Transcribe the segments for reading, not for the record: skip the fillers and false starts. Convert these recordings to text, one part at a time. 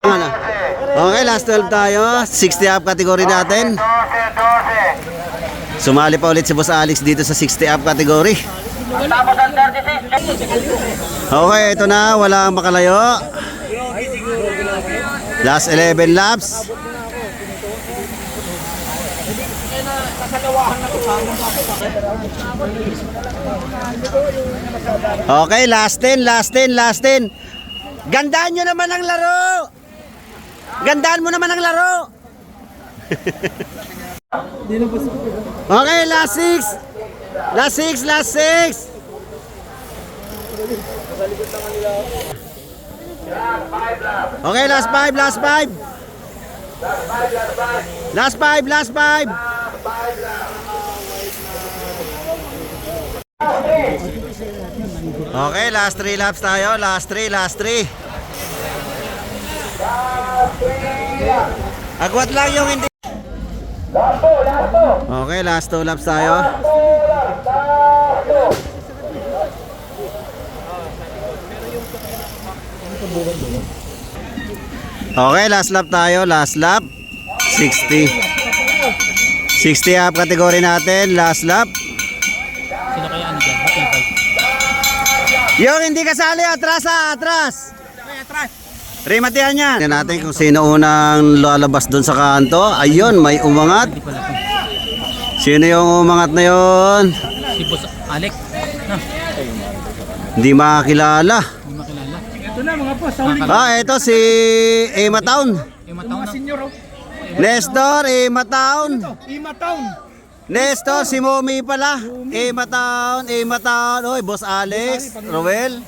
Okay, last 12 tayo. 60 up category natin. Sumali pa ulit si Boss Alex dito sa 60 up category. Okay, ito na. Walang makalayo. Last 11 laps. Okay, last 10, last 10, last 10. Gandaan nyo naman ang laro. Gandaan mo naman ang laro. Okay, last 6. Last 6, last 6. Okay, last 5, last 5. Last 5, last 5. Okay, last 3 laps tayo. Last 3, last 3. Agwat lang yung hindi. Okay, last 2 laps tayo. Okay, last lap tayo. Last lap. 60. 60 up kategory natin. Last lap. Sino kaya ano dyan? Bakit? Yung hindi kasali, atras ha, atras. Rimatihan yan. Tignan natin kung sino unang lalabas doon sa kanto. Ayun, may umangat. Sino yung umangat na yon? Si Boss Alex. No? Hindi makakilala. Hindi makilala. Ito na mga boss, sa huli. Ito si Ema Town. Mataw na. Senior, oh. Nestor, Ema Town. Ima Town. Nestor, si Momi pala. Ema Town, Ema Town. Oy, Boss Alex, Roel.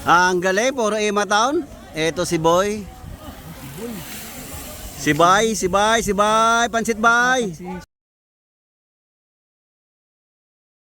Ang galing, puro Ema Town. Ito si Boy. Si Bay, si Bay, si Bay. Pansit Bay.